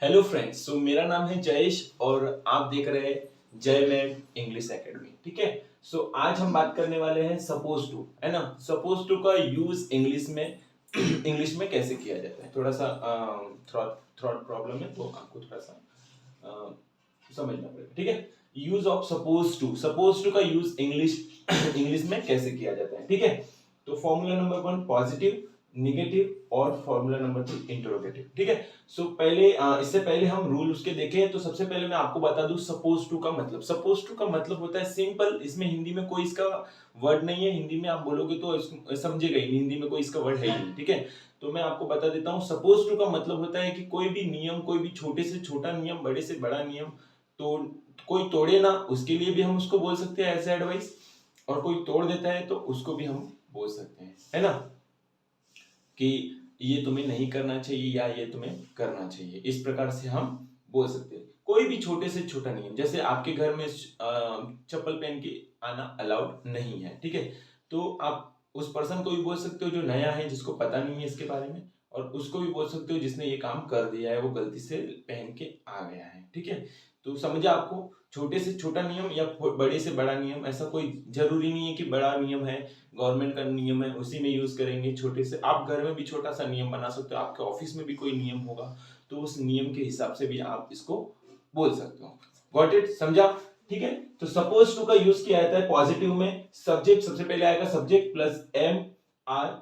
Hello friends, सो मेरा नाम है जयेश और आप देख रहे हैं जय मैम इंग्लिश एकेडमी। ठीक है। सो आज हम बात करने वाले हैं सपोज टू, है ना। सपोज टू का यूज इंग्लिश में इंग्लिश में कैसे किया जाता है। थोड़ा सा थ्रॉट प्रॉब्लम है तो आपको थोड़ा सा समझना पड़ेगा। ठीक है। यूज ऑफ सपोज टू का यूज इंग्लिश इंग्लिश में कैसे किया जाता है। ठीक है। तो फॉर्मूला नंबर 1 पॉजिटिव, निगेटिव और फॉर्मूला नंबर 2 इंटरोगेटिव। ठीक है। सो पहले इससे पहले हम रूल उसके देखें तो सबसे पहले मैं आपको बता दूं सपोज टू का मतलब। सपोज टू का मतलब होता है सिंपल। इसमें हिंदी में कोई इसका वर्ड नहीं है। हिंदी में आप बोलोगे तो समझेगा ही नहीं, हिंदी में कोई इसका वर्ड है ही नहीं। ठीक है। तो मैं आपको बता देता हूँ सपोज टू का मतलब होता है कि कोई भी नियम, कोई भी छोटे से छोटा नियम, बड़े से बड़ा नियम तो कोई तोड़े ना, उसके लिए भी हम उसको बोल सकते हैं एज एडवाइस। और कोई तोड़ देता है तो उसको भी हम बोल सकते हैं, है ना, कि ये तुम्हें नहीं करना चाहिए या ये तुम्हें करना चाहिए। इस प्रकार से हम बोल सकते हैं। कोई भी छोटे से छोटा नियम, जैसे आपके घर में चप्पल पहन के आना अलाउड नहीं है। ठीक है। तो आप उस पर्सन को भी बोल सकते हो जो नया है, जिसको पता नहीं है इसके बारे में, और उसको भी बोल सकते हो जिसने ये काम कर दिया है, वो गलती से पहन के आ गया है। ठीक है। तो समझे आपको, छोटे से छोटा नियम या बड़े से बड़ा नियम, ऐसा कोई जरूरी नहीं है कि बड़ा नियम है, गवर्नमेंट का नियम है उसी में यूज करेंगे। छोटे से आप घर में भी छोटा सा नियम बना सकते हो। आपके ऑफिस में भी कोई नियम होगा तो उस नियम के हिसाब से भी आप इसको बोल सकते हो। गॉट इट, समझा। ठीक है। तो सपोज टू का यूज किया जाता है पॉजिटिव में। सब्जेक्ट सबसे पहले आएगा, subject plus am are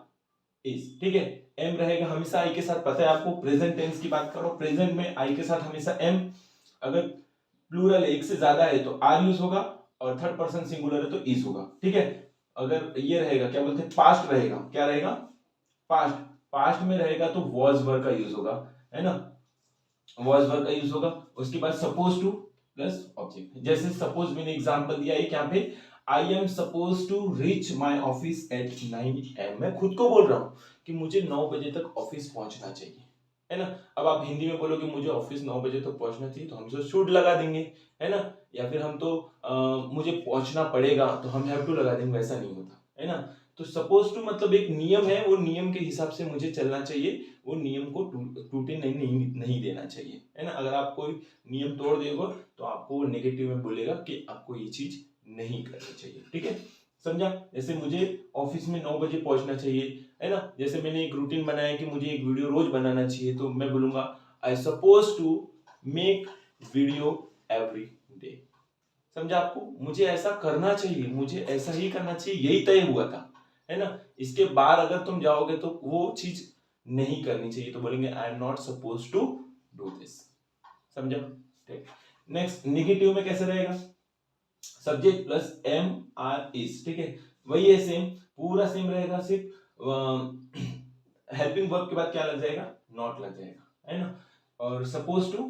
is. ठीक है। एम रहेगा हमेशा आई के साथ, पता है आपको। प्रेजेंट टेंस की बात करो, प्रेजेंट में आई के साथ हमेशा एम। अगर प्लूरल एक से ज्यादा है तो आर यूज होगा, और थर्ड पर्सन सिंगुलर है तो इज होगा। ठीक है। अगर ये रहेगा, क्या बोलते हैं, पास्ट रहेगा, क्या रहेगा, पास्ट। पास्ट में रहेगा तो वॉज वर्ब का यूज होगा, है ना, वॉज वर्ब का यूज होगा। उसके बाद सपोज टू प्लस ऑब्जेक्ट। जैसे सपोज मैंने एग्जांपल दिया है यहाँ पे, I am suppose to reach my office at 9 AM। मैं खुद को बोल रहा हूँ कि मुझे 9 बजे तक ऑफिस पहुंचना चाहिए, है ना। अब आप हिंदी में बोलोगे मुझे ऑफिस 9 बजे तक पहुंचना चाहिए तो हम तो शुड लगा देंगे, है ना। या फिर हम तो मुझे पहुंचना पड़ेगा तो हम हैव टू लगा देंगे, वैसा नहीं होता, है ना। तो सपोज टू मतलब एक नियम है, वो नियम के हिसाब से मुझे चलना चाहिए, वो नियम को टूटे नहीं देना चाहिए, है ना। अगर आप कोई नियम तोड़ देगा तो आपको नेगेटिव में बोलेगा कि आपको ये चीज नहीं करनी चाहिए। ठीक है, समझा। जैसे मुझे ऑफिस में 9 बजे पहुंचना चाहिए, है ना। जैसे मैंने एक रूटीन बनाया कि मुझे एक वीडियो रोज बनाना चाहिए, तो मैं बोलूंगा I suppose to make video every day. समझा आपको, मुझे ऐसा करना चाहिए, मुझे ऐसा ही करना चाहिए, यही तय हुआ था, है ना। इसके बाद अगर तुम जाओगे तो वो चीज नहीं करनी चाहिए, तो बोलेंगे I am not suppose to do this. समझा। ठीक। नेक्स्ट निगेटिव में कैसे रहेगा, subject plus am are is. ठीक है, वही है, सेम, पूरा सेम रहेगा, सिर्फ हेल्पिंग वर्ब के बाद क्या लग जाएगा, नॉट लग जाएगा, है ना। और सपोज टू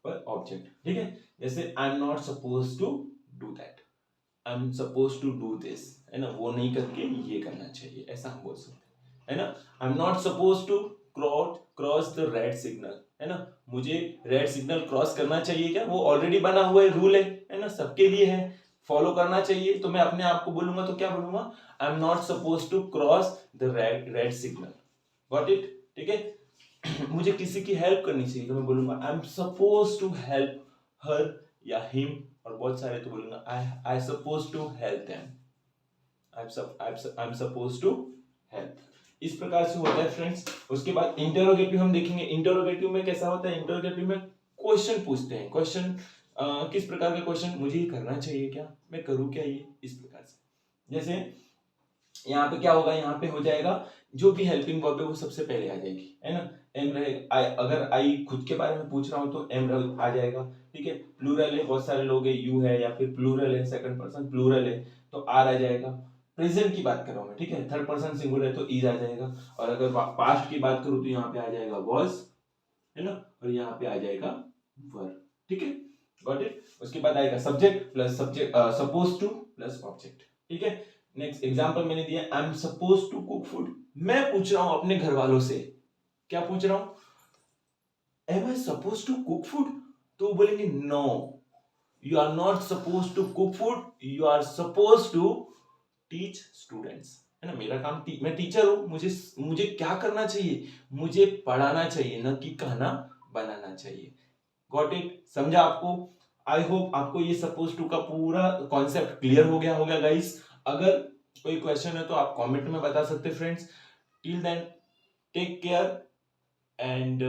पर ऑब्जेक्ट। ठीक है, जैसे I am not suppose to do that, I am suppose to do this, है ना, वो नहीं करके ये करना चाहिए, ऐसा हम बोल सकते हैं, है ना। I am not suppose to cross the red signal, है ना। मुझे रेड सिग्नल क्रॉस करना चाहिए क्या, वो ऑलरेडी बना हुआ है, रूल है ना, सबके लिए है, फॉलो करना चाहिए। तो मैं अपने आप को बोलूंगा तो क्या बोलूंगा, I am not suppose to cross the red signal. Got it. ठीक है। मुझे किसी की हेल्प करनी चाहिए तो मैं बोलूंगा I am suppose to help her या हिम, और बहुत सारे तो बोलूंगा I suppose to help them, I am suppose to help. इस प्रकार से होता है फ्रेंड्स। उसके बाद इंटरोगेटिव हम देखेंगे। इंटरोगेटिव में कैसा होता है, इंटरोगेटिव में क्वेश्चन पूछते हैं। क्वेश्चन किस प्रकार के क्वेश्चन, मुझे ये करना चाहिए क्या, मैं करूं क्या, ये इस प्रकार से। जैसे यहाँ पे क्या होगा, यहाँ पे हो जाएगा जो भी हेल्पिंग वर्ब है वो सबसे पहले आ जाएगी, है ना। एम रहेगा, आई, अगर आई खुद के बारे में पूछ रहा हूँ तो एम आ जाएगा। ठीक है, प्लूरल है, बहुत सारे लोग है, यू है, या फिर प्लूरल है, सेकंड पर्सन प्लूरल है तो आर आ जाएगा। प्रेजेंट की बात कर रहा हूँ मैं, ठीक है, थर्ड पर्सन सिंगुलर है तो इज आ जाएगा। और अगर पास्ट की बात करूँ तो यहाँ पे आ जाएगा वॉज, है ना, और यहाँ पे आ जाएगा वर। ठीक है, गॉट इट। उसके बाद आएगा subject plus subject, suppose to plus object. ठीक है। नेक्स्ट एग्जांपल मैंने दिया, I am suppose to cook food. मैं पूछ रहा हूं अपने घर वालों से, क्या पूछ रहा हूं, am I suppose to cook food, तो वो बोलेंगे no, you are not suppose to cook food, you are suppose to teach students, है ना। मेरा काम मैं टीचर हूं, मुझे मुझे क्या करना चाहिए, मुझे पढ़ाना चाहिए, ना कि कहना बनाना चाहिए। Got it? समझा आपको? आई होप आपको ये सपोज टू का पूरा कॉन्सेप्ट क्लियर हो गया होगा गाइस। अगर कोई क्वेश्चन है तो आप कमेंट में बता सकते friends. Till then take care and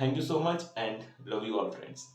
thank you so much and love you all friends.